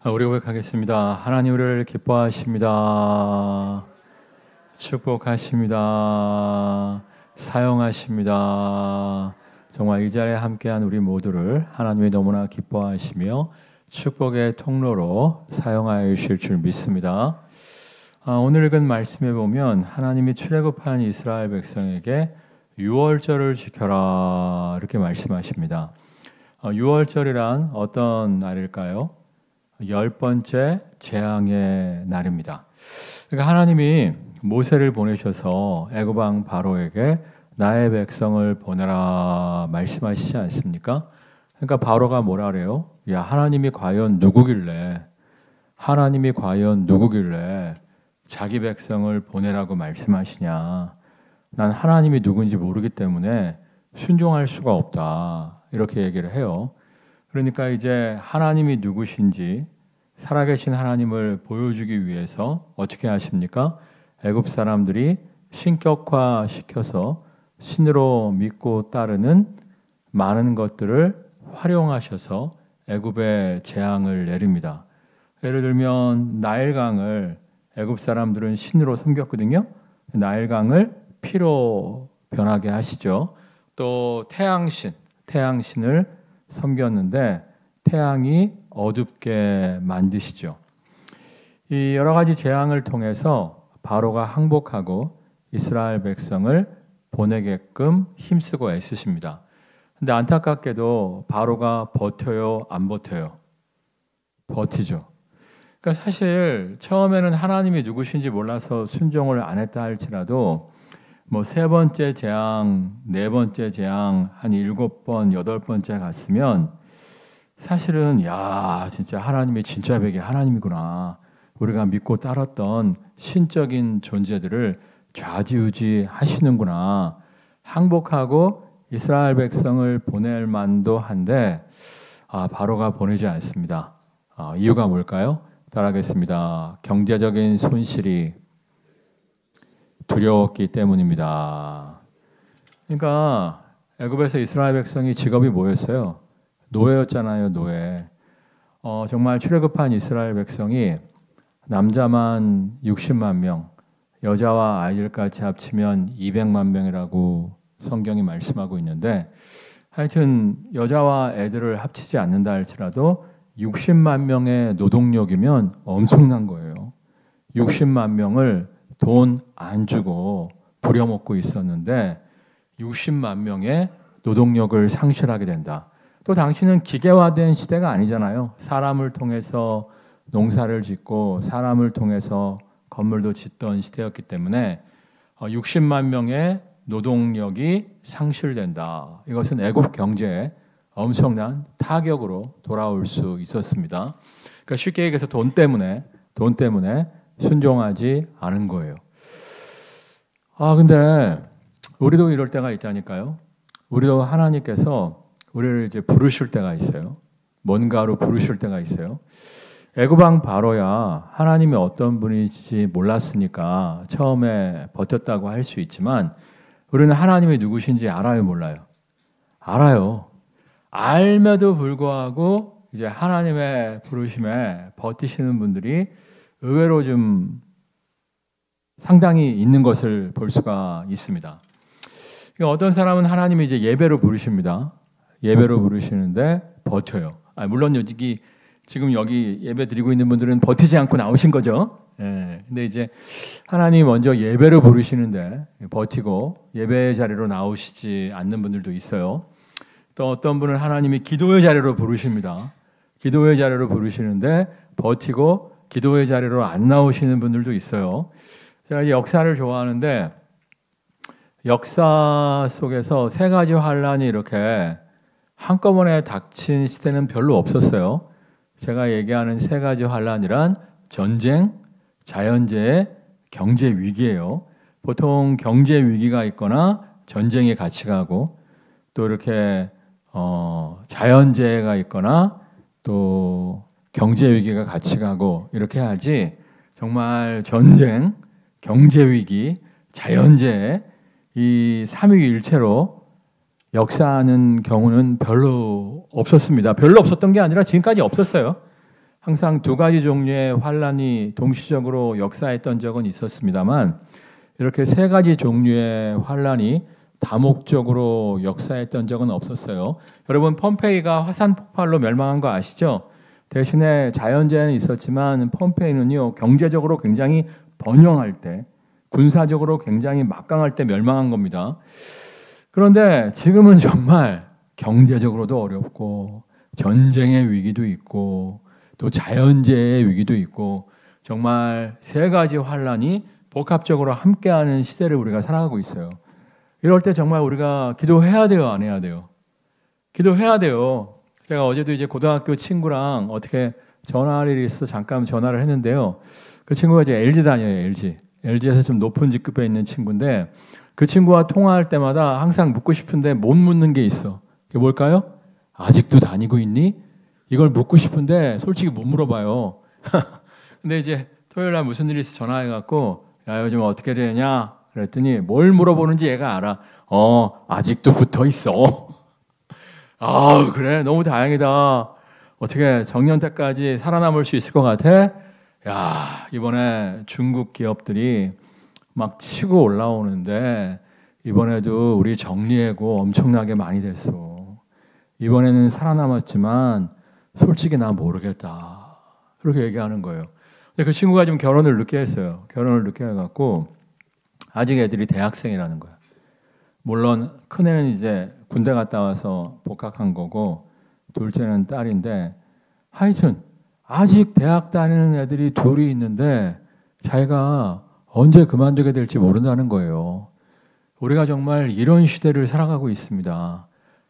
우리 고백하겠습니다. 하나님 우리를 기뻐하십니다. 축복하십니다. 사용하십니다. 정말 이 자리에 함께한 우리 모두를 하나님이 너무나 기뻐하시며 축복의 통로로 사용하여 주실 줄 믿습니다. 오늘 읽은 말씀에 보면 하나님이 출애굽한 이스라엘 백성에게 유월절을 지켜라 이렇게 말씀하십니다. 유월절이란 어떤 날일까요? 10번째 재앙의 날입니다. 그러니까 하나님이 모세를 보내셔서 애굽 왕 바로에게 나의 백성을 보내라 말씀하시지 않습니까? 그러니까 바로가 뭐라 그래요? 야, 하나님이 과연 누구길래 자기 백성을 보내라고 말씀하시냐? 난 하나님이 누군지 모르기 때문에 순종할 수가 없다. 이렇게 얘기를 해요. 그러니까 이제 하나님이 누구신지 살아계신 하나님을 보여주기 위해서 어떻게 하십니까? 애굽 사람들이 신격화 시켜서 신으로 믿고 따르는 많은 것들을 활용하셔서 애굽에 재앙을 내립니다. 예를 들면 나일강을 애굽 사람들은 신으로 섬겼거든요. 나일강을 피로 변하게 하시죠. 또 태양신을 섬겼는데 태양이 어둡게 만드시죠. 이 여러 가지 재앙을 통해서 바로가 항복하고 이스라엘 백성을 보내게끔 힘쓰고 애쓰십니다. 근데 안타깝게도 바로가 버텨요, 안 버텨요? 버티죠. 그러니까 사실 처음에는 하나님이 누구신지 몰라서 순종을 안 했다 할지라도 뭐 3번째 재앙, 4번째 재앙, 한 7번, 8번째 갔으면 사실은 야, 진짜 하나님이 진짜 백의 하나님이구나. 우리가 믿고 따랐던 신적인 존재들을 좌지우지 하시는구나. 항복하고 이스라엘 백성을 보낼 만도 한데 바로가 보내지 않습니다. 이유가 뭘까요? 따라하겠습니다. 경제적인 손실이 두려웠기 때문입니다. 그러니까 애굽에서 이스라엘 백성이 직업이 뭐였어요? 노예였잖아요, 노예. 정말 출애굽한 이스라엘 백성이 남자만 60만 명, 여자와 아이들까지 합치면 200만 명이라고 성경이 말씀하고 있는데 하여튼 여자와 애들을 합치지 않는다 할지라도 60만 명의 노동력이면 엄청난 거예요. 60만 명을 돈 안 주고 부려먹고 있었는데 60만 명의 노동력을 상실하게 된다. 또 당시는 기계화된 시대가 아니잖아요. 사람을 통해서 농사를 짓고 사람을 통해서 건물도 짓던 시대였기 때문에 60만 명의 노동력이 상실된다. 이것은 애굽 경제에 엄청난 타격으로 돌아올 수 있었습니다. 그러니까 쉽게 얘기해서 돈 때문에 순종하지 않은 거예요. 근데 우리도 이럴 때가 있다니까요. 우리도 하나님께서 우리를 이제 부르실 때가 있어요. 뭔가로 부르실 때가 있어요. 애굽 왕 바로야 하나님이 어떤 분인지 몰랐으니까 처음에 버텼다고 할 수 있지만 우리는 하나님이 누구신지 알아요, 몰라요? 알아요. 알면도 불구하고 이제 하나님의 부르심에 버티시는 분들이 의외로 좀 상당히 있는 것을 볼 수가 있습니다. 어떤 사람은 하나님이 이제 예배로 부르십니다. 예배로 부르시는데 버텨요. 물론 지금 여기 예배 드리고 있는 분들은 버티지 않고 나오신 거죠. 근데 이제 하나님이 먼저 예배로 부르시는데 버티고 예배의 자리로 나오시지 않는 분들도 있어요. 또 어떤 분은 하나님이 기도의 자리로 부르십니다. 기도의 자리로 부르시는데 버티고 기도의 자리로 안 나오시는 분들도 있어요. 제가 이 역사를 좋아하는데 역사 속에서 3가지 환란이 이렇게 한꺼번에 닥친 시대는 별로 없었어요. 제가 얘기하는 3가지 환란이란 전쟁, 자연재해, 경제 위기예요. 보통 경제 위기가 있거나 전쟁이 같이 가고 또 이렇게 자연재해가 있거나 또 경제 위기가 같이 가고 이렇게 하지 정말 전쟁, 경제 위기, 자연재해 이 삼위일체로 역사하는 경우는 별로 없었습니다. 별로 없었던 게 아니라 지금까지 없었어요. 항상 두 가지 종류의 환란이 동시적으로 역사했던 적은 있었습니다만 이렇게 세 가지 종류의 환란이 다목적으로 역사했던 적은 없었어요. 여러분 폼페이가 화산 폭발로 멸망한 거 아시죠? 대신에 자연재해는 있었지만 폼페이는요 경제적으로 굉장히 번영할 때, 군사적으로 굉장히 막강할 때 멸망한 겁니다. 그런데 지금은 정말 경제적으로도 어렵고 전쟁의 위기도 있고 또 자연재해의 위기도 있고 정말 세 가지 환란이 복합적으로 함께하는 시대를 우리가 살아가고 있어요. 이럴 때 정말 우리가 기도해야 돼요, 안 해야 돼요? 기도해야 돼요. 제가 어제도 이제 고등학교 친구랑 어떻게 전화할 일이 있어서 잠깐 전화를 했는데요. 그 친구가 이제 LG 다녀요, LG. LG에서 좀 높은 직급에 있는 친구인데 그 친구와 통화할 때마다 항상 묻고 싶은데 못 묻는 게 있어. 그게 뭘까요? 아직도 다니고 있니? 이걸 묻고 싶은데 솔직히 못 물어봐요. 근데 이제 토요일 날 무슨 일이 있어 전화해갖고 야 요즘 어떻게 되냐? 그랬더니 뭘 물어보는지 얘가 알아. 아직도 붙어 있어. 아 그래 너무 다행이다. 어떻게 정년 때까지 살아남을 수 있을 것 같아? 야 이번에 중국 기업들이 막 치고 올라오는데 이번에도 우리 정리해고 엄청나게 많이 됐어. 이번에는 살아남았지만 솔직히 나 모르겠다. 그렇게 얘기하는 거예요. 근데 그 친구가 좀 결혼을 늦게 했어요. 결혼을 늦게 해갖고 아직 애들이 대학생이라는 거야. 물론 큰애는 이제 군대 갔다 와서 복학한 거고 둘째는 딸인데 하여튼 아직 대학 다니는 애들이 둘이 있는데 자기가 언제 그만두게 될지 모른다는 거예요. 우리가 정말 이런 시대를 살아가고 있습니다.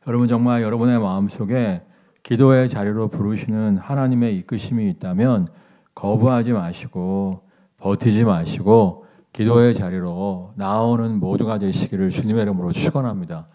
여러분 정말 여러분의 마음속에 기도의 자리로 부르시는 하나님의 이끄심이 있다면 거부하지 마시고 버티지 마시고 기도의 자리로 나오는 모두가 되시기를 주님의 이름으로 축원합니다.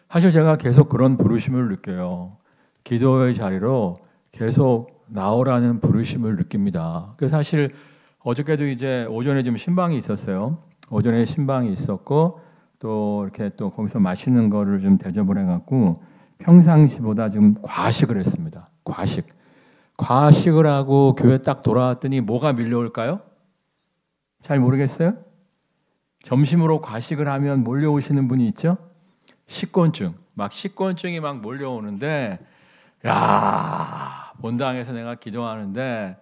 사실 제가 계속 그런 부르심을 느껴요. 기도의 자리로 계속 나오라는 부르심을 느낍니다. 그래서 사실 어저께도 이제 오전에 좀 신방이 있었어요. 오전에 신방이 있었고 또 이렇게 또 거기서 맛있는 거를 좀 대접을 해갖고 평상시보다 좀 과식을 했습니다. 과식을 하고 교회 딱 돌아왔더니 뭐가 밀려올까요? 잘 모르겠어요? 점심으로 과식을 하면 몰려오시는 분이 있죠? 식곤증이 막 몰려오는데 야 본당에서 내가 기도하는데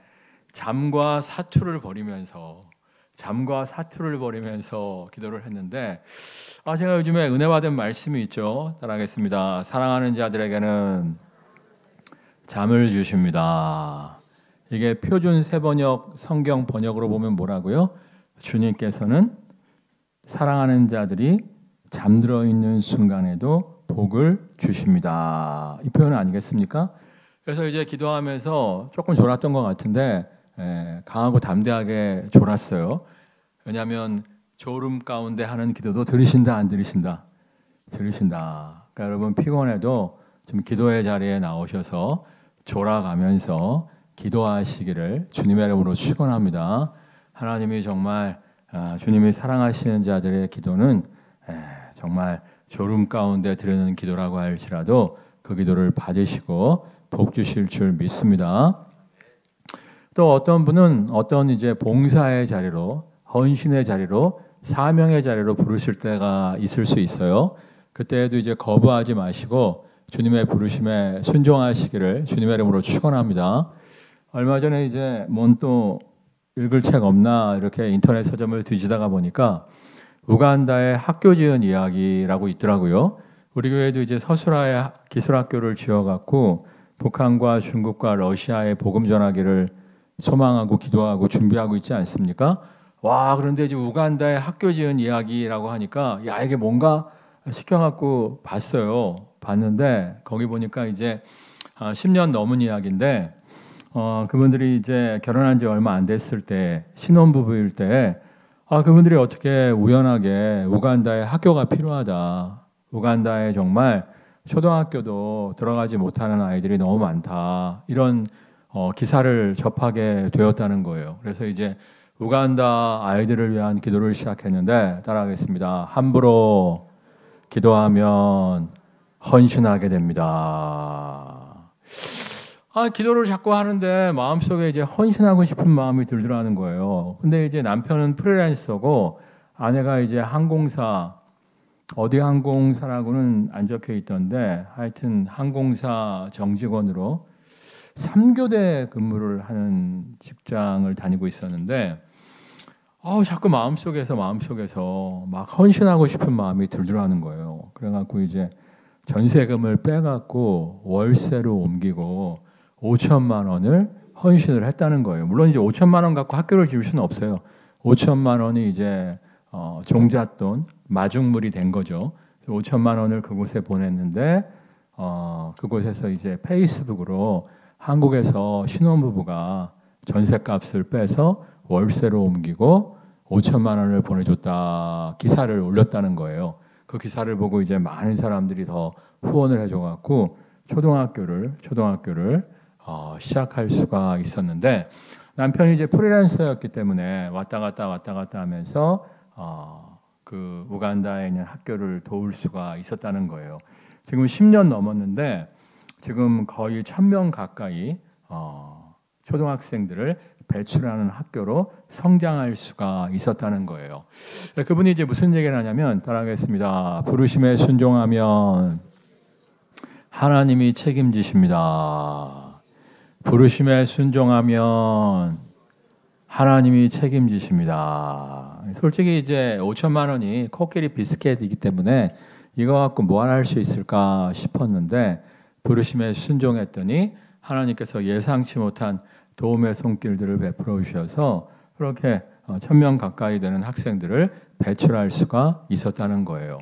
잠과 사투를 벌이면서 기도를 했는데 제가 요즘에 은혜 받은 말씀이 있죠. 따라하겠습니다. 사랑하는 자들에게는 잠을 주십니다. 이게 표준 세번역 성경 번역으로 보면 뭐라고요? 주님께서는 사랑하는 자들이 잠들어 있는 순간에도 복을 주십니다. 이 표현 아니겠습니까? 그래서 이제 기도하면서 조금 졸았던 것 같은데 강하고 담대하게 졸았어요. 왜냐하면 졸음 가운데 하는 기도도 들으신다 안 들으신다? 들으신다. 그러니까 여러분 피곤해도 좀 기도의 자리에 나오셔서 졸아가면서 기도하시기를 주님의 이름으로 축원합니다. 하나님이 정말 주님이 사랑하시는 자들의 기도는 정말 졸음 가운데 드리는 기도라고 할지라도 그 기도를 받으시고 복 주실 줄 믿습니다. 또 어떤 분은 어떤 이제 봉사의 자리로, 헌신의 자리로, 사명의 자리로 부르실 때가 있을 수 있어요. 그때에도 이제 거부하지 마시고 주님의 부르심에 순종하시기를 주님의 이름으로 축원합니다. 얼마 전에 이제 뭔 또 읽을 책 없나 이렇게 인터넷 서점을 뒤지다가 보니까 우간다의 학교 지은 이야기라고 있더라고요. 우리 교회도 이제 서술하에 기술학교를 지어갖고 북한과 중국과 러시아에 복음 전하기를 소망하고 기도하고 준비하고 있지 않습니까? 와 그런데 이제 우간다의 학교 지은 이야기라고 하니까 야 이게 뭔가 시켜갖고 봤는데 거기 보니까 이제 10년 넘은 이야기인데 그분들이 이제 결혼한 지 얼마 안 됐을 때 신혼부부일 때 그분들이 어떻게 우연하게 우간다에 학교가 필요하다. 우간다에 정말 초등학교도 들어가지 못하는 아이들이 너무 많다. 이런 기사를 접하게 되었다는 거예요. 그래서 이제 우간다 아이들을 위한 기도를 시작했는데 따라하겠습니다. 함부로 기도하면 헌신하게 됩니다. 기도를 자꾸 하는데 마음속에 이제 헌신하고 싶은 마음이 들더라는 거예요. 근데 이제 남편은 프리랜서고 아내가 이제 항공사, 어디 항공사라고는 안 적혀 있던데 하여튼 항공사 정직원으로 3교대 근무를 하는 직장을 다니고 있었는데 자꾸 마음속에서 막 헌신하고 싶은 마음이 들더라는 거예요. 그래갖고 이제 전세금을 빼갖고 월세로 옮기고 5천만 원을 헌신을 했다는 거예요. 물론 이제 5천만 원 갖고 학교를 지을 수는 없어요. 5천만 원이 이제 종잣돈, 마중물이 된 거죠. 5천만 원을 그곳에 보냈는데 그곳에서 이제 페이스북으로 한국에서 신혼부부가 전세값을 빼서 월세로 옮기고 5천만 원을 보내줬다 기사를 올렸다는 거예요. 그 기사를 보고 이제 많은 사람들이 더 후원을 해줘갖고 초등학교를 시작할 수가 있었는데 남편이 이제 프리랜서였기 때문에 왔다 갔다 하면서 그 우간다에 있는 학교를 도울 수가 있었다는 거예요. 지금 10년 넘었는데 지금 거의 1,000명 가까이 초등학생들을 배출하는 학교로 성장할 수가 있었다는 거예요. 그분이 이제 무슨 얘기를 하냐면 따라하겠습니다. 부르심에 순종하면 하나님이 책임지십니다. 부르심에 순종하면 하나님이 책임지십니다. 솔직히 이제 5천만 원이 코끼리 비스켓이기 때문에 이거 갖고 뭐 하나 할 수 있을까 싶었는데 부르심에 순종했더니 하나님께서 예상치 못한 도움의 손길들을 베풀어 주셔서 그렇게 1,000명 가까이 되는 학생들을 배출할 수가 있었다는 거예요.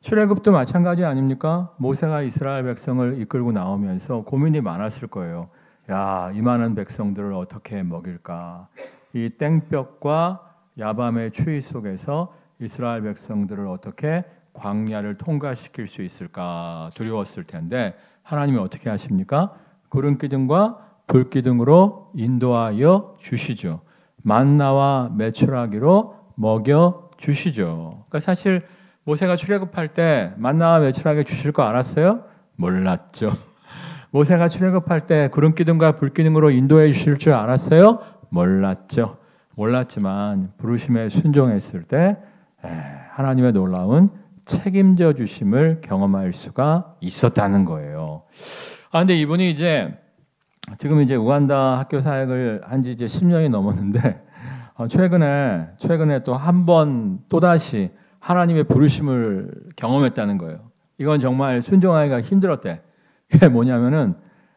출애굽도 마찬가지 아닙니까? 모세가 이스라엘 백성을 이끌고 나오면서 고민이 많았을 거예요. 야, 이 많은 백성들을 어떻게 먹일까? 이 땡볕과 야밤의 추위 속에서 이스라엘 백성들을 어떻게 광야를 통과시킬 수 있을까 두려웠을 텐데 하나님이 어떻게 하십니까? 구름 기둥과 불 기둥으로 인도하여 주시죠. 만나와 메추라기로 먹여 주시죠. 그러니까 사실 모세가 출애굽할 때 만나와 메추라기 주실 거 알았어요? 몰랐죠. 모세가 출애굽할 때 구름 기둥과 불 기둥으로 인도해 주실 줄 알았어요? 몰랐죠. 몰랐지만 부르심에 순종했을 때 하나님의 놀라운 책임져 주심을 경험할 수가 있었다는 거예요. 근데 이분이 지금 이제 우간다 학교 사역을 한 지 이제 10년이 넘었는데 최근에 또 한 번 또다시 하나님의 부르심을 경험했다는 거예요. 이건 정말 순종하기가 힘들었대. 그게 뭐냐면은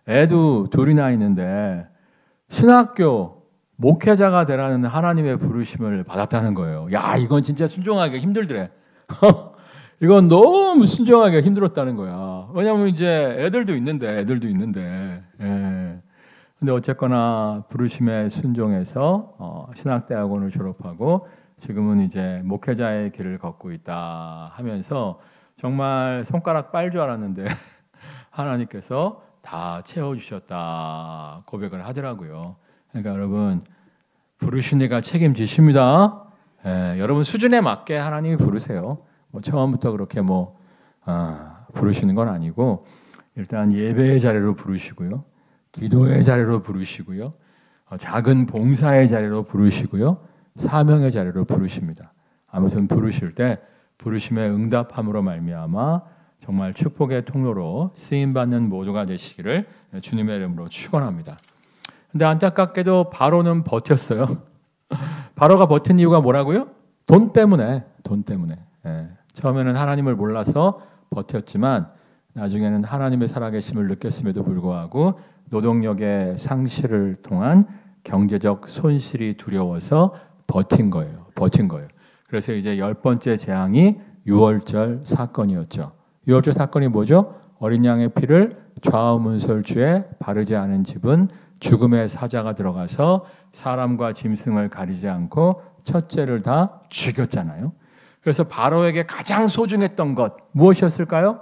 애도 둘이나 있는데 신학교 목회자가 되라는 하나님의 부르심을 받았다는 거예요. 야, 이건 진짜 순종하기가 힘들더래. 이건 너무 순종하기가 힘들었다는 거야. 왜냐하면 이제 애들도 있는데. 예. 근데 어쨌거나 부르심에 순종해서 신학대학원을 졸업하고 지금은 이제 목회자의 길을 걷고 있다 하면서 정말 손가락 빨 줄 알았는데 하나님께서 다 채워주셨다 고백을 하더라고요. 그러니까 여러분 부르신 이가 책임지십니다. 여러분 수준에 맞게 하나님이 부르세요. 처음부터 그렇게 부르시는 건 아니고 일단 예배의 자리로 부르시고요. 기도의 자리로 부르시고요. 작은 봉사의 자리로 부르시고요. 사명의 자리로 부르십니다. 아무튼 부르실 때 부르심에 응답함으로 말미암아 정말 축복의 통로로 쓰임받는 모두가 되시기를 주님의 이름으로 축원합니다. 근데 안타깝게도 바로는 버텼어요. 바로가 버틴 이유가 뭐라고요? 돈 때문에. 처음에는 하나님을 몰라서 버텼지만 나중에는 하나님의 살아계심을 느꼈음에도 불구하고 노동력의 상실을 통한 경제적 손실이 두려워서 버틴 거예요. 그래서 이제 10번째 재앙이 유월절 사건이었죠. 유월절 사건이 뭐죠? 어린 양의 피를 좌우문설주에 바르지 않은 집은 죽음의 사자가 들어가서 사람과 짐승을 가리지 않고 첫째를 다 죽였잖아요. 그래서 바로에게 가장 소중했던 것 무엇이었을까요?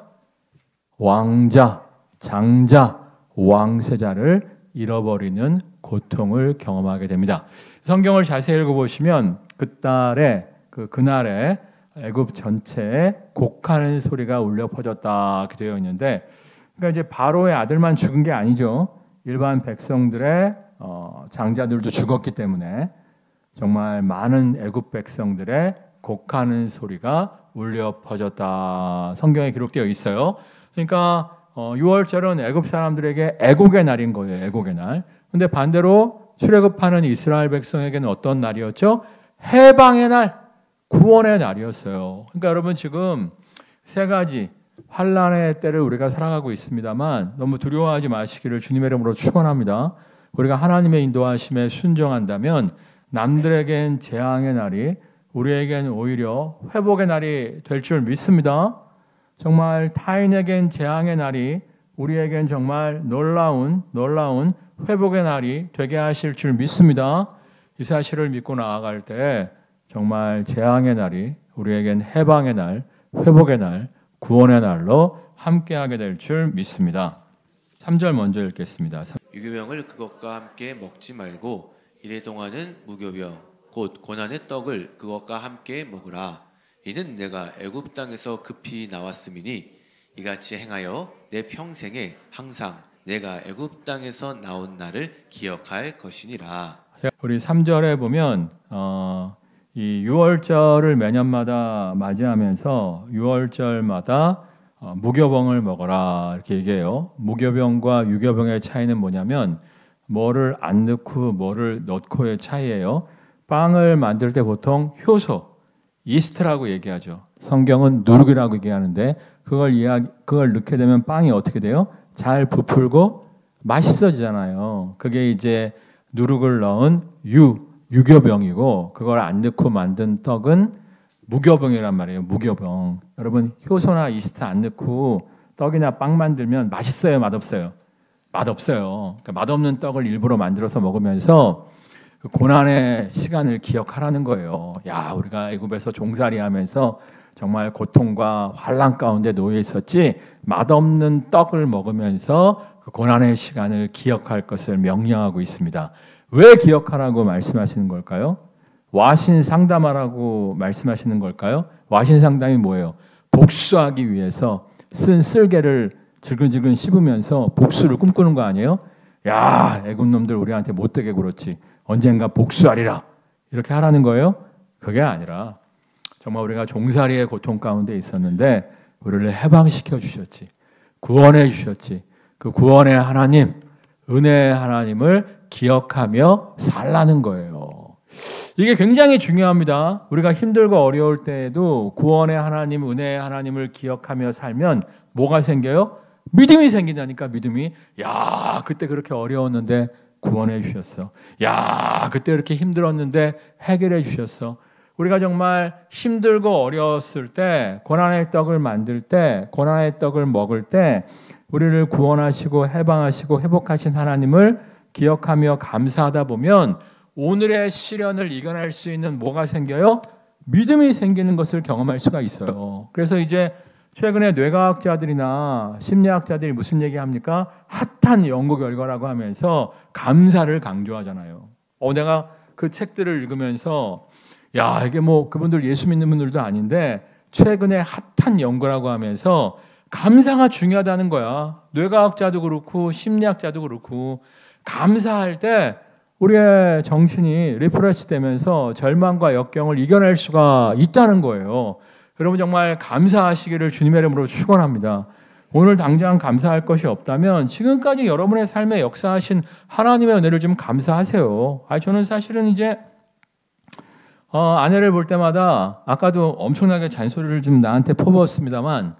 왕자, 장자, 왕세자를 잃어버리는 고통을 경험하게 됩니다. 성경을 자세히 읽어보시면 그날에 애굽 전체에 곡하는 소리가 울려 퍼졌다 이렇게 되어 있는데, 그러니까 이제 바로의 아들만 죽은 게 아니죠. 일반 백성들의 장자들도 죽었기 때문에 정말 많은 애굽 백성들의 곡하는 소리가 울려 퍼졌다. 성경에 기록되어 있어요. 그러니까 6월절은 애굽 사람들에게 애곡의 날인 거예요. 애곡의 날. 근데 반대로 출애굽하는 이스라엘 백성에게는 어떤 날이었죠? 해방의 날, 구원의 날이었어요. 그러니까 여러분 지금 세 가지 환란의 때를 우리가 살아가고 있습니다만 너무 두려워하지 마시기를 주님의 이름으로 축원합니다. 우리가 하나님의 인도하심에 순종한다면 남들에겐 재앙의 날이 우리에겐 오히려 회복의 날이 될 줄 믿습니다. 정말 타인에겐 재앙의 날이 우리에겐 정말 놀라운 회복의 날이 되게 하실 줄 믿습니다. 이 사실을 믿고 나아갈 때 정말 재앙의 날이 우리에겐 해방의 날, 회복의 날, 구원의 날로 함께하게 될 줄 믿습니다. 3절 먼저 읽겠습니다. 유교병을 그것과 함께 먹지 말고 이래 동안은 무교병 곧 고난의 떡을 그것과 함께 먹으라. 이는 내가 애굽 땅에서 급히 나왔음이니 이같이 행하여 내 평생에 항상 내가 애굽 땅에서 나온 날을 기억할 것이니라. 우리 3절에 보면 이 6월절을 매년마다 맞이하면서 6월절마다 무교병을 먹어라 이렇게 얘기해요. 무교병과 유교병의 차이는 뭐냐면 뭐를 안 넣고 뭐를 넣고의 차이예요. 빵을 만들 때 보통 효소, 이스트라고 얘기하죠. 성경은 누룩이라고 얘기하는데 그걸 넣게 되면 빵이 어떻게 돼요? 잘 부풀고 맛있어지잖아요. 그게 이제 누룩을 넣은 유교병이고 그걸 안 넣고 만든 떡은 무교병이란 말이에요. 무교병. 여러분 효소나 이스트 안 넣고 떡이나 빵 만들면 맛있어요? 맛없어요? 맛없어요. 그러니까 맛없는 떡을 일부러 만들어서 먹으면서 그 고난의 시간을 기억하라는 거예요. 야, 우리가 애굽에서 종살이하면서 정말 고통과 환난 가운데 놓여 있었지 맛없는 떡을 먹으면서 그 고난의 시간을 기억할 것을 명령하고 있습니다. 왜 기억하라고 말씀하시는 걸까요? 와신 상담하라고 말씀하시는 걸까요? 와신 상담이 뭐예요? 복수하기 위해서 쓴 쓸개를 질근질근 씹으면서 복수를 꿈꾸는 거 아니에요? 야, 애굽 놈들 우리한테 못되게 굴었지. 언젠가 복수하리라. 이렇게 하라는 거예요? 그게 아니라 정말 우리가 종살이의 고통 가운데 있었는데 우리를 해방시켜 주셨지. 구원해 주셨지. 그 구원의 하나님, 은혜의 하나님을 기억하며 살라는 거예요. 이게 굉장히 중요합니다. 우리가 힘들고 어려울 때에도 구원의 하나님, 은혜의 하나님을 기억하며 살면 뭐가 생겨요? 믿음이 생긴다니까. 믿음이. 야, 그때 그렇게 어려웠는데 구원해 주셨어. 야, 그때 이렇게 힘들었는데 해결해 주셨어. 우리가 정말 힘들고 어려웠을 때, 고난의 떡을 만들 때, 고난의 떡을 먹을 때 우리를 구원하시고 해방하시고 회복하신 하나님을 기억하며 감사하다 보면 오늘의 시련을 이겨낼 수 있는 뭐가 생겨요? 믿음이 생기는 것을 경험할 수가 있어요. 그래서 이제 최근에 뇌과학자들이나 심리학자들이 무슨 얘기합니까? 핫한 연구 결과라고 하면서 감사를 강조하잖아요. 내가 그 책들을 읽으면서 야, 이게 뭐 그분들 예수 믿는 분들도 아닌데 최근에 핫한 연구라고 하면서 감사가 중요하다는 거야. 뇌과학자도 그렇고 심리학자도 그렇고 감사할 때 우리의 정신이 리프레시 되면서 절망과 역경을 이겨낼 수가 있다는 거예요. 여러분 정말 감사하시기를 주님의 이름으로 축원합니다. 오늘 당장 감사할 것이 없다면 지금까지 여러분의 삶에 역사하신 하나님의 은혜를 좀 감사하세요. 저는 사실은 이제 아내를 볼 때마다 아까도 엄청나게 잔소리를 좀 나한테 퍼부었습니다만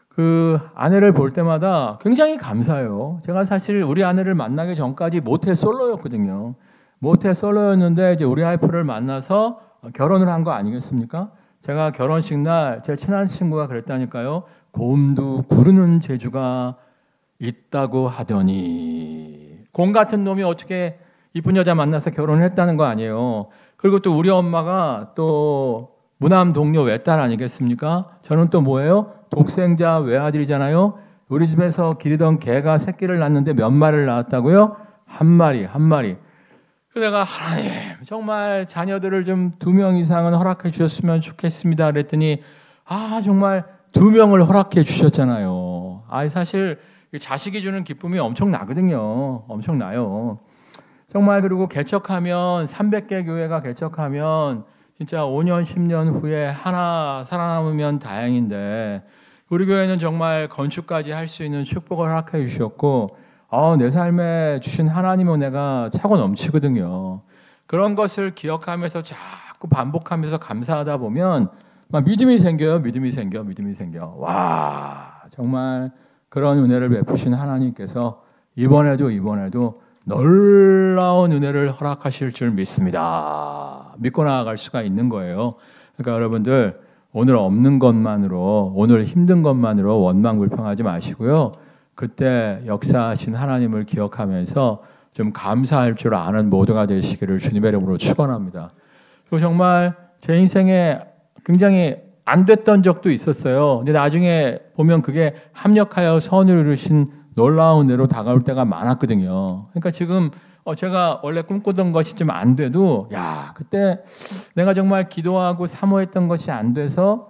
그 아내를 볼 때마다 굉장히 감사해요. 제가 사실 우리 아내를 만나기 전까지 모태 솔로였거든요. 모태 솔로였는데 이제 우리 와이프를 만나서 결혼을 한 거 아니겠습니까? 제가 결혼식 날 제 친한 친구가 그랬다니까요. 곰도 구르는 재주가 있다고 하더니 곰 같은 놈이 어떻게 이쁜 여자 만나서 결혼을 했다는 거 아니에요. 그리고 또 우리 엄마가 또 무남 동료 외딸 아니겠습니까? 저는 또 뭐예요? 독생자 외아들이잖아요. 우리 집에서 기르던 개가 새끼를 낳는데 몇 마리를 낳았다고요? 한 마리. 그래서 내가 하나님 정말 자녀들을 좀 2명 이상은 허락해 주셨으면 좋겠습니다. 그랬더니 정말 2명을 허락해 주셨잖아요. 사실 자식이 주는 기쁨이 엄청 나거든요. 엄청 나요. 정말 그리고 개척하면 300개 교회가 개척하면 진짜 5년 10년 후에 하나 살아남으면 다행인데 우리 교회는 정말 건축까지 할 수 있는 축복을 허락해 주셨고 내 삶에 주신 하나님은 내가 차고 넘치거든요. 그런 것을 기억하면서 자꾸 반복하면서 감사하다 보면 막 믿음이 생겨요. 믿음이 생겨. 와, 정말 그런 은혜를 베푸신 하나님께서 이번에도 놀라운 은혜를 허락하실 줄 믿습니다. 믿고 나아갈 수가 있는 거예요. 그러니까 여러분들 오늘 없는 것만으로, 오늘 힘든 것만으로 원망불평하지 마시고요. 그때 역사하신 하나님을 기억하면서 좀 감사할 줄 아는 모두가 되시기를 주님의 이름으로 축원합니다. 그리고 정말 제 인생에 굉장히 안 됐던 적도 있었어요. 근데 나중에 보면 그게 합력하여 선을 이루신 놀라운 은혜로 다가올 때가 많았거든요. 그러니까 지금 제가 원래 꿈꾸던 것이 좀 안 돼도 그때 내가 정말 기도하고 사모했던 것이 안 돼서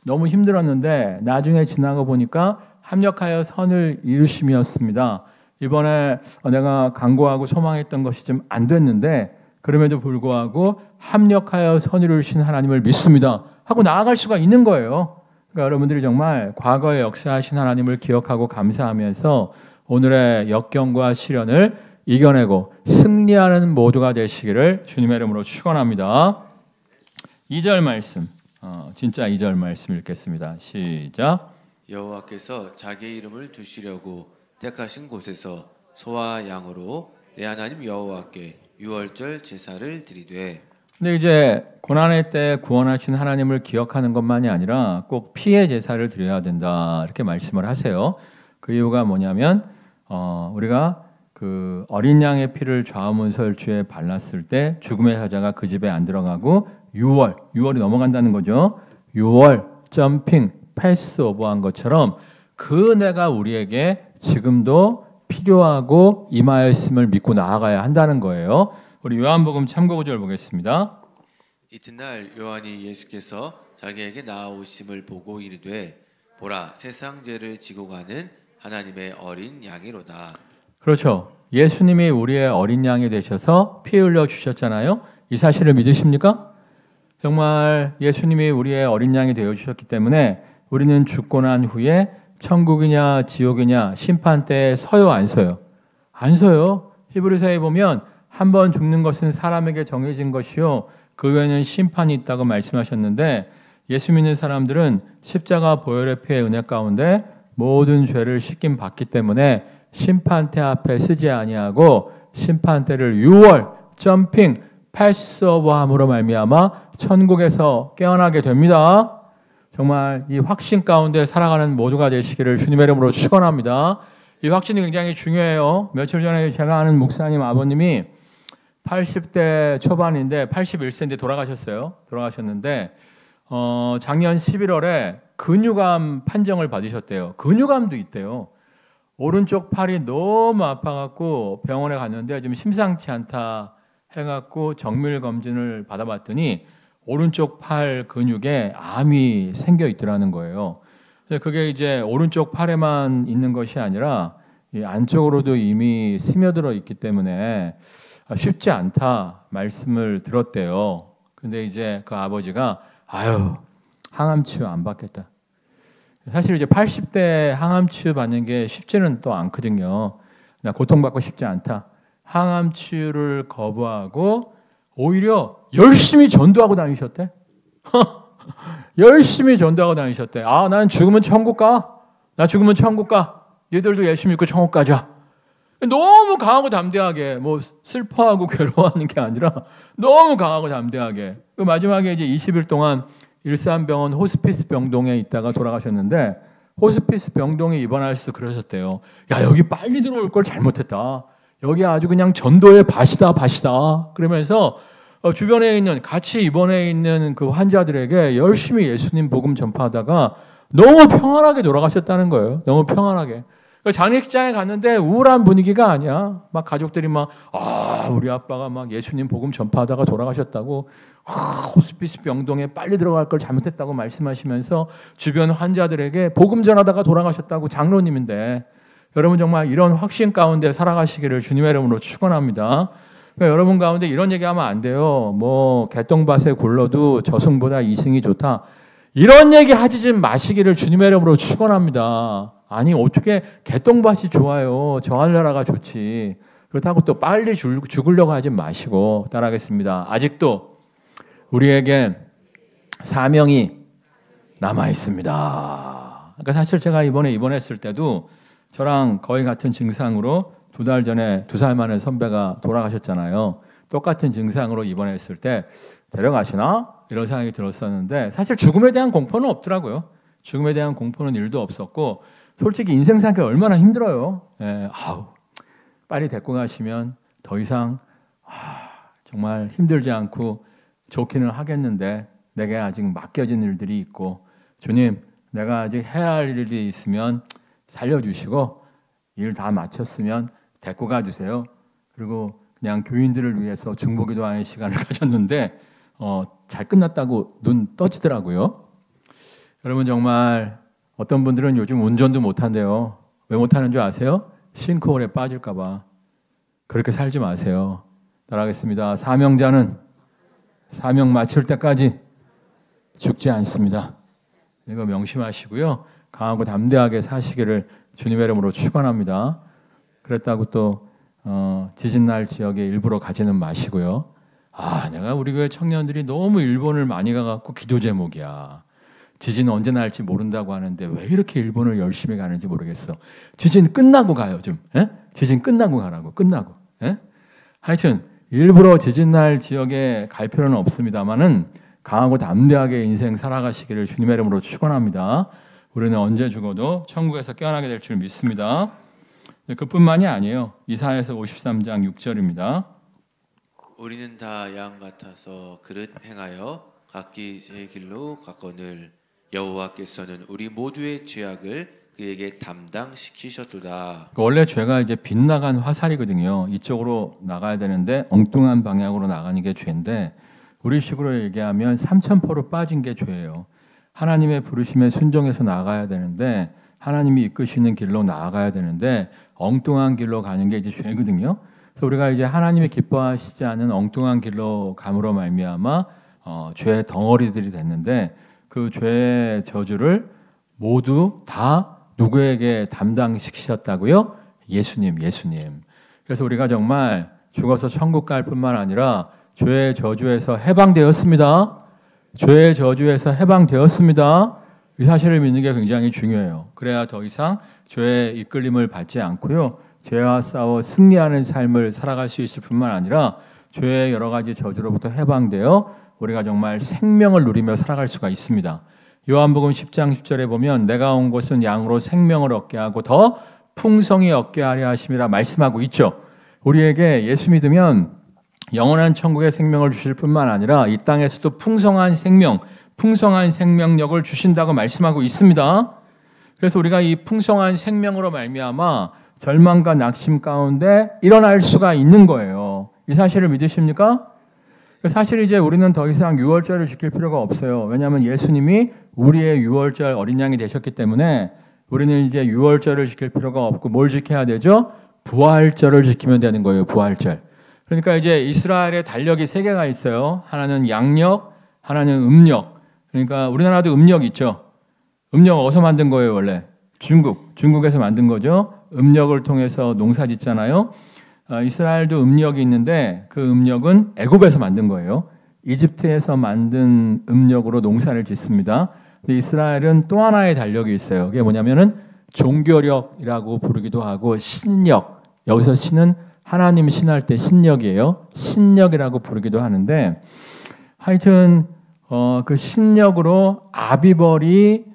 너무 힘들었는데 나중에 지나고 보니까 합력하여 선을 이루심이었습니다. 이번에 내가 간구하고 소망했던 것이 좀 안 됐는데 그럼에도 불구하고 합력하여 선을 이루신 하나님을 믿습니다 하고 나아갈 수가 있는 거예요. 그러니까 여러분들이 정말 과거의 역사하신 하나님을 기억하고 감사하면서 오늘의 역경과 시련을 이겨내고 승리하는 모두가 되시기를 주님의 이름으로 축원합니다. 2절 말씀, 진짜 2절 말씀 읽겠습니다. 시작. 여호와께서 자기의 이름을 두시려고 택하신 곳에서 소와 양으로 내 하나님 여호와께 유월절 제사를 드리되. 근데 이제 고난의 때 구원하신 하나님을 기억하는 것만이 아니라 꼭 피의 제사를 드려야 된다 이렇게 말씀을 하세요. 그 이유가 뭐냐면 우리가 그 어린 양의 피를 좌우문설주에 발랐을 때 죽음의 사자가 그 집에 안 들어가고 유월이 넘어간다는 거죠. 유월 점핑 패스오버한 것처럼 그 은혜가 우리에게 지금도 필요하고 임하였음을 믿고 나아가야 한다는 거예요. 우리 요한복음 참고 구절 보겠습니다. 이튿날 요한이 예수께서 자기에게 나아오심을 보고 이르되 보라 세상 죄를 지고 가는 하나님의 어린 양이로다. 그렇죠. 예수님이 우리의 어린 양이 되셔서 피 흘려 주셨잖아요. 이 사실을 믿으십니까? 정말 예수님이 우리의 어린 양이 되어 주셨기 때문에 우리는 죽고 난 후에 천국이냐 지옥이냐 심판 때에 서요 안 서요? 안 서요. 히브리서에 보면 한 번 죽는 것은 사람에게 정해진 것이요 그 외에는 심판이 있다고 말씀하셨는데 예수 믿는 사람들은 십자가 보혈의 피의 은혜 가운데 모든 죄를 씻김 받기 때문에 심판대 앞에 쓰지 아니하고 심판대를 유월 점핑 패스오버함으로 말미암아 천국에서 깨어나게 됩니다. 정말 이 확신 가운데 살아가는 모두가 되시기를 주님의 이름으로 축원합니다. 이 확신이 굉장히 중요해요. 며칠 전에 제가 아는 목사님 아버님이 80대 초반인데 81세인데 돌아가셨는데 작년 11월에 근육암 판정을 받으셨대요. 근육암도 있대요. 오른쪽 팔이 너무 아파갖고 병원에 갔는데 좀 심상치 않다 해갖고 정밀 검진을 받아봤더니 오른쪽 팔 근육에 암이 생겨 있더라는 거예요. 그게 이제 오른쪽 팔에만 있는 것이 아니라 이 안쪽으로도 이미 스며들어 있기 때문에 쉽지 않다 말씀을 들었대요. 근데 이제 그 아버지가 항암 치유 안 받겠다. 사실 이제 80대 항암 치유 받는 게 쉽지는 또 않거든요. 나 고통받고 싶지 않다. 항암 치유를 거부하고 오히려 열심히 전도하고 다니셨대. 열심히 전도하고 다니셨대. 난 죽으면 천국 가. 나 죽으면 천국 가. 얘들도 열심히 믿고 천국 가자. 너무 강하고 담대하게 뭐 슬퍼하고 괴로워하는 게 아니라 너무 강하고 담대하게. 그 마지막에 이제 20일 동안 일산병원 호스피스 병동에 있다가 돌아가셨는데 호스피스 병동에 입원하셔서 그러셨대요. 야, 여기 빨리 들어올 걸 잘못했다. 여기 아주 그냥 전도의 밭이다. 그러면서 주변에 있는 같이 입원해 있는 그 환자들에게 열심히 예수님 복음 전파하다가 너무 평안하게 돌아가셨다는 거예요. 너무 평안하게. 장례식장에 갔는데 우울한 분위기가 아니야. 막 가족들이 우리 아빠가 막 예수님 복음 전파하다가 돌아가셨다고 호스피스 병동에 빨리 들어갈 걸 잘못했다고 말씀하시면서 주변 환자들에게 복음 전하다가 돌아가셨다고 장로님인데 여러분 정말 이런 확신 가운데 살아가시기를 주님의 이름으로 축원합니다. 그러니까 여러분 가운데 이런 얘기하면 안 돼요. 뭐 개똥밭에 굴러도 저승보다 이승이 좋다. 이런 얘기 하지 좀 마시기를 주님의 이름으로 축원합니다. 아니 어떻게 개똥밭이 좋아요. 저 하늘나라가 좋지. 그렇다고 또 빨리 죽으려고 하지 마시고 따라하겠습니다. 아직도 우리에게 사명이 남아 있습니다. 그러니까 사실 제가 이번에 입원했을 때도 저랑 거의 같은 증상으로 2달 전에 2살 만에 선배가 돌아가셨잖아요. 똑같은 증상으로 입원했을 때 데려가시나? 이런 생각이 들었었는데 사실 죽음에 대한 공포는 없더라고요. 죽음에 대한 공포는 1도 없었고 솔직히 인생 살기 얼마나 힘들어요. 예, 빨리 데리고 가시면 더 이상 정말 힘들지 않고 좋기는 하겠는데 내게 아직 맡겨진 일들이 있고 주님 내가 아직 해야 할 일이 있으면 살려주시고 일 다 마쳤으면 데리고 가주세요. 그리고 그냥 교인들을 위해서 중보기도하는 시간을 가졌는데 잘 끝났다고 눈 떠지더라고요. 여러분 정말 어떤 분들은 요즘 운전도 못한대요. 왜 못하는 줄 아세요? 싱크홀에 빠질까 봐. 그렇게 살지 마세요. 따라하겠습니다. 사명자는 사명 마칠 때까지 죽지 않습니다. 이거 명심하시고요. 강하고 담대하게 사시기를 주님의 이름으로 축원합니다. 그랬다고 또 지진날 지역에 일부러 가지는 마시고요. 내가 우리 교회 청년들이 너무 일본을 많이 가갖고 기도 제목이야. 지진 언제 날지 모른다고 하는데 왜 이렇게 일본을 열심히 가는지 모르겠어. 지진 끝나고 가요 좀. 에? 지진 끝나고 가라고. 끝나고. 에? 하여튼 일부러 지진날 지역에 갈 필요는 없습니다만은 강하고 담대하게 인생 살아가시기를 주님의 이름으로 축원합니다. 우리는 언제 죽어도 천국에서 깨어나게 될 줄 믿습니다. 그뿐만이 아니에요. 이사야서 53장 6절입니다. 우리는 다 양 같아서 그릇 행하여 각기 제 길로 갔거늘 여호와께서는 우리 모두의 죄악을 그에게 담당시키셨도다. 원래 죄가 이제 빗나간 화살이거든요. 이쪽으로 나가야 되는데 엉뚱한 방향으로 나가는 게 죄인데 우리식으로 얘기하면 삼천포로 빠진 게 죄예요. 하나님의 부르심에 순종해서 나가야 되는데 하나님이 이끄시는 길로 나아가야 되는데 엉뚱한 길로 가는 게 이제 죄거든요. 그래서 우리가 이제 하나님이 기뻐하시지 않은 엉뚱한 길로 감으로 말미암아 죄의 덩어리들이 됐는데 그 죄의 저주를 모두 다 누구에게 담당시키셨다고요? 예수님. 그래서 우리가 정말 죽어서 천국 갈 뿐만 아니라 죄의 저주에서 해방되었습니다. 죄의 저주에서 해방되었습니다. 이 사실을 믿는 게 굉장히 중요해요. 그래야 더 이상 죄의 이끌림을 받지 않고요. 죄와 싸워 승리하는 삶을 살아갈 수 있을 뿐만 아니라 죄의 여러 가지 저주로부터 해방되어 우리가 정말 생명을 누리며 살아갈 수가 있습니다. 요한복음 10장 10절에 보면 내가 온 것은 양으로 생명을 얻게 하고 더 풍성히 얻게 하려 하심이라 말씀하고 있죠. 우리에게 예수 믿으면 영원한 천국의 생명을 주실 뿐만 아니라 이 땅에서도 풍성한 생명력을 주신다고 말씀하고 있습니다. 그래서 우리가 이 풍성한 생명으로 말미암아 절망과 낙심 가운데 일어날 수가 있는 거예요. 이 사실을 믿으십니까? 사실 이제 우리는 더 이상 유월절을 지킬 필요가 없어요. 왜냐하면 예수님이 우리의 유월절 어린 양이 되셨기 때문에 우리는 이제 유월절을 지킬 필요가 없고 뭘 지켜야 되죠? 부활절을 지키면 되는 거예요. 부활절. 그러니까 이제 이스라엘의 달력이 3개가 있어요. 하나는 양력, 하나는 음력. 그러니까 우리나라도 음력 있죠. 음력 어디서 만든 거예요, 원래? 중국에서 만든 거죠. 음력을 통해서 농사 짓잖아요. 이스라엘도 음력이 있는데 그 음력은 애굽에서 만든 거예요. 이집트에서 만든 음력으로 농사를 짓습니다. 근데 이스라엘은 또 하나의 달력이 있어요. 그게 뭐냐면은 종교력이라고 부르기도 하고 신력. 여기서 신은 하나님 신할 때 신력이에요. 신력이라고 부르기도 하는데 하여튼 그 신력으로 아비벌이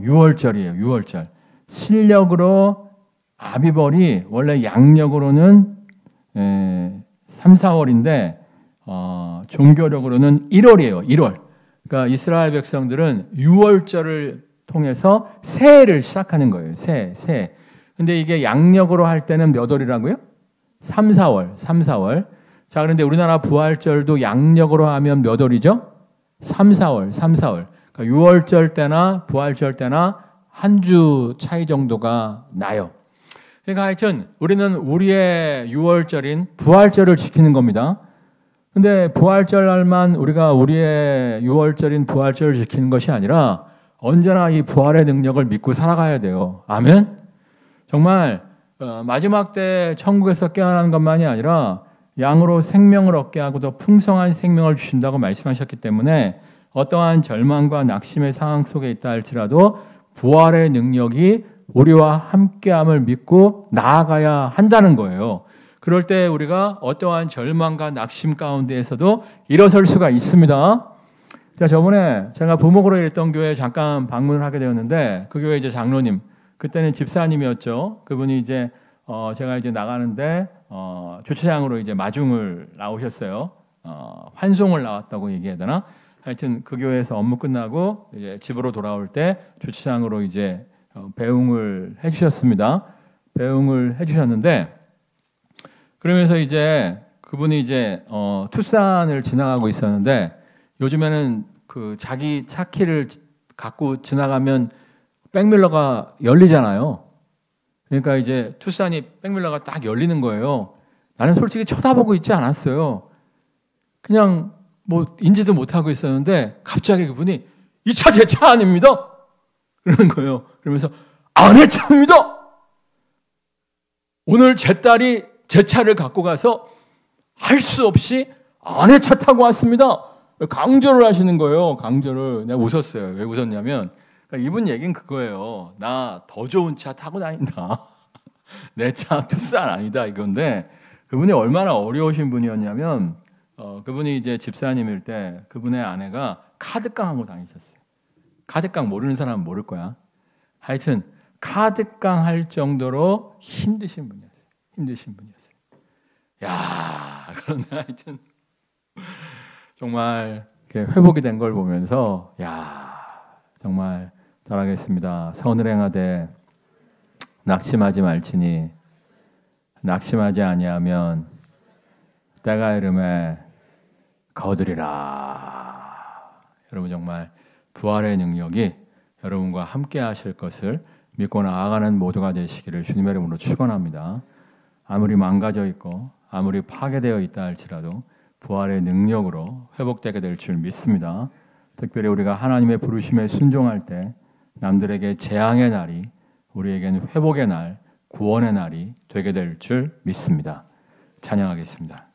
유월절이에요. 유월절. 신력으로 아비벌이 원래 양력으로는 3, 4월인데 종교력으로는 1월이에요. 1월. 그러니까 이스라엘 백성들은 유월절을 통해서 새해를 시작하는 거예요. 새해. 근데 이게 양력으로 할 때는 몇 월이라고요? 3, 4월. 자, 그런데 우리나라 부활절도 양력으로 하면 몇 월이죠? 3, 4월. 그러니까 유월절 때나 부활절 때나 한 주 차이 정도가 나요. 그러니까 하여튼 우리는 우리의 유월절인 부활절을 지키는 겁니다. 근데 부활절 날만 우리가 우리의 유월절인 부활절을 지키는 것이 아니라 언제나 이 부활의 능력을 믿고 살아가야 돼요. 아멘? 정말 마지막 때 천국에서 깨어나는 것만이 아니라 양으로 생명을 얻게 하고 더 풍성한 생명을 주신다고 말씀하셨기 때문에 어떠한 절망과 낙심의 상황 속에 있다 할지라도 부활의 능력이 우리와 함께함을 믿고 나아가야 한다는 거예요. 그럴 때 우리가 어떠한 절망과 낙심 가운데에서도 일어설 수가 있습니다. 자, 저번에 제가 부목으로 일했던 교회에 잠깐 방문을 하게 되었는데 그 교회 이제 장로님, 그때는 집사님이었죠. 그분이 이제 제가 이제 나가는데 주차장으로 이제 마중을 나오셨어요. 환송을 나왔다고 얘기해야 되나? 하여튼 그 교회에서 업무 끝나고 이제 집으로 돌아올 때 주차장으로 이제 배웅을 해주셨습니다. 배웅을 해주셨는데 그러면서 이제 그분이 이제 투싼을 지나가고 있었는데 요즘에는 그 자기 차 키를 갖고 지나가면 백밀러가 열리잖아요. 그러니까 이제 투싼이 백밀러가 딱 열리는 거예요. 나는 솔직히 쳐다보고 있지 않았어요. 그냥 뭐 인지도 못하고 있었는데 갑자기 그분이 이 차 제 차 아닙니다. 그러는 거예요. 그러면서 아내 차입니다. 오늘 제 딸이 제 차를 갖고 가서 할 수 없이 아내 차 타고 왔습니다. 강조를 하시는 거예요. 강조를. 내가 웃었어요. 왜 웃었냐면 그러니까 이분 얘기는 그거예요. 나 더 좋은 차 타고 다닌다. 내 차 투싼 아니다 이건데 그분이 얼마나 어려우신 분이었냐면 그분이 이제 집사님일 때 그분의 아내가 카드깡하고 다니셨어요. 카드깡 모르는 사람은 모를 거야. 하여튼 카드깡 할 정도로 힘드신 분이었어요. 힘드신 분이었어요. 야, 그런데 하여튼 정말 이렇게 회복이 된 걸 보면서 야, 정말 잘하겠습니다. 선을 행하되 낙심하지 말지니 낙심하지 아니하면 때가 이름에 거두리라. 여러분 정말 부활의 능력이 여러분과 함께 하실 것을 믿고 나아가는 모두가 되시기를 주님의 이름으로 축원합니다. 아무리 망가져 있고 아무리 파괴되어 있다 할지라도 부활의 능력으로 회복되게 될 줄 믿습니다. 특별히 우리가 하나님의 부르심에 순종할 때 남들에게 재앙의 날이 우리에게는 회복의 날, 구원의 날이 되게 될 줄 믿습니다. 찬양하겠습니다.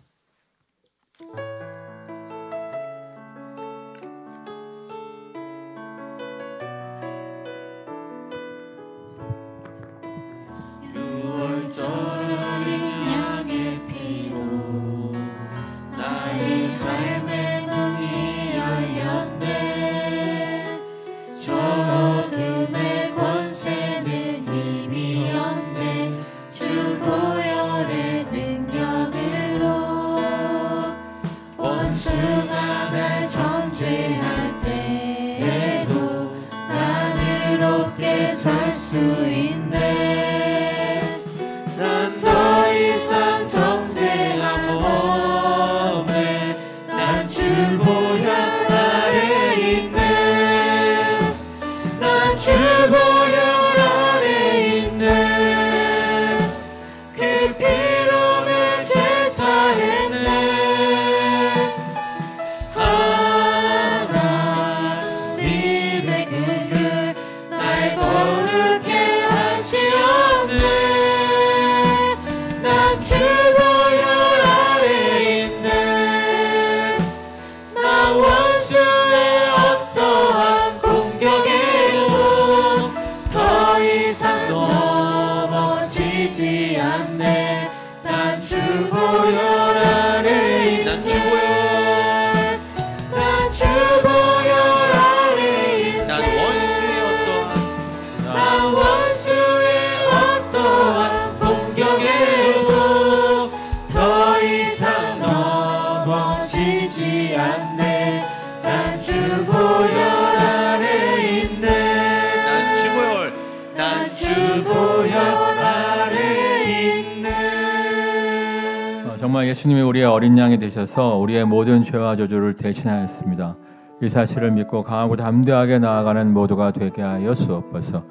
정말 예수님이 우리의 어린 양이 되셔서 우리의 모든 죄와 저주를 대신하였습니다. 이 사실을 믿고 강하고 담대하게 나아가는 모두가 되게 하여 주옵소서.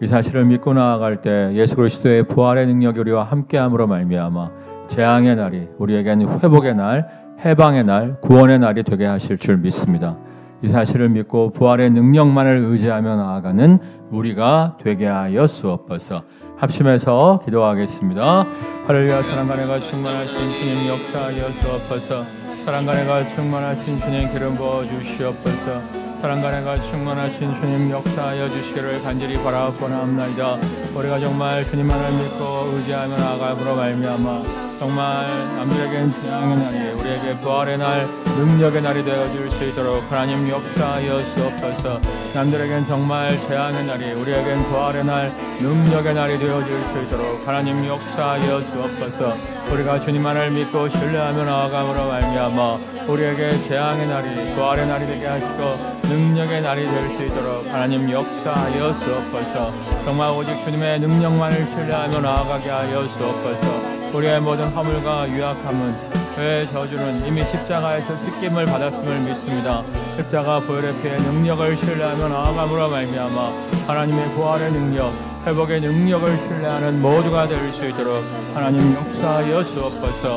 이 사실을 믿고 나아갈 때 예수 그리스도의 부활의 능력이 우리와 함께함으로 말미암아 재앙의 날이 우리에겐 회복의 날, 해방의 날, 구원의 날이 되게 하실 줄 믿습니다. 이 사실을 믿고 부활의 능력만을 의지하며 나아가는 우리가 되게 하여 주옵소서. 합심해서 기도하겠습니다. 할렐루야. 사랑과 은혜가 충만하신 주님 역사하여 주옵소서. 사랑과 은혜가 충만하신 주님 기름 부어 주시옵소서. 사랑과 은혜가 충만하신 주님 역사하여 주시기를 간절히 바라보나옵나이다. 우리가 정말 주님만을 믿고 의지하며 나아감으로 말미암아 정말 남들에겐 재앙의 날이 우리에게 부활의 날, 능력의 날이 되어줄 수 있도록 하나님 역사하여 주옵소서. 남들에겐 정말 재앙의 날이 우리에겐 부활의 날, 능력의 날이 되어줄 수 있도록 하나님 역사하여 주옵소서. 우리가 주님만을 믿고 신뢰하며 나아감으로 말미암아 우리에게 재앙의 날이 부활의 날이 되게 하시고 능력의 날이 될 수 있도록 하나님 역사하여 주옵소서. 정말 오직 주님의 능력만을 신뢰하며 나아가게 하여 주옵소서. 우리의 모든 허물과 유약함은 죄의 저주는 이미 십자가에서 씻김을 받았음을 믿습니다. 십자가 보혈의 피의 능력을 신뢰하며 나아감으로 말미암아 하나님의 부활의 능력, 회복의 능력을 신뢰하는 모두가 될 수 있도록 하나님 역사하여 주옵소서.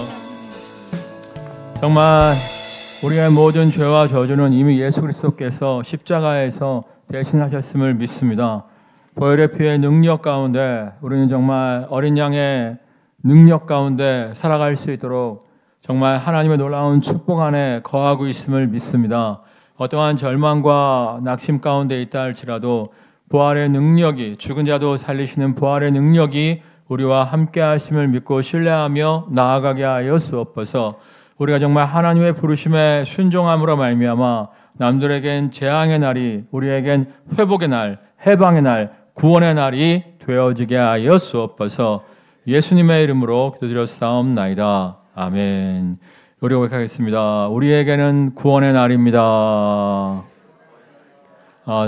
정말 우리의 모든 죄와 저주는 이미 예수 그리스도께서 십자가에서 대신하셨음을 믿습니다. 보혈의 피의 능력 가운데 우리는 정말 어린 양의 능력 가운데 살아갈 수 있도록 정말 하나님의 놀라운 축복 안에 거하고 있음을 믿습니다. 어떠한 절망과 낙심 가운데 있다 할지라도 부활의 능력이, 죽은 자도 살리시는 부활의 능력이 우리와 함께 하심을 믿고 신뢰하며 나아가게 하여 주옵소서. 우리가 정말 하나님의 부르심에 순종함으로 말미암아 남들에겐 재앙의 날이 우리에겐 회복의 날, 해방의 날, 구원의 날이 되어지게 하여 주옵소서. 예수님의 이름으로 기도드렸사옵나이다. 아멘. 우리 고백하겠습니다. 우리에게는 구원의 날입니다.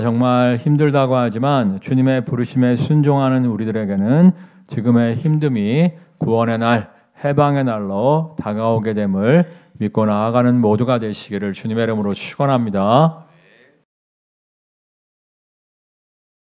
정말 힘들다고 하지만 주님의 부르심에 순종하는 우리들에게는 지금의 힘듦이 구원의 날, 해방의 날로 다가오게 됨을 믿고 나아가는 모두가 되시기를 주님의 이름으로 축원합니다.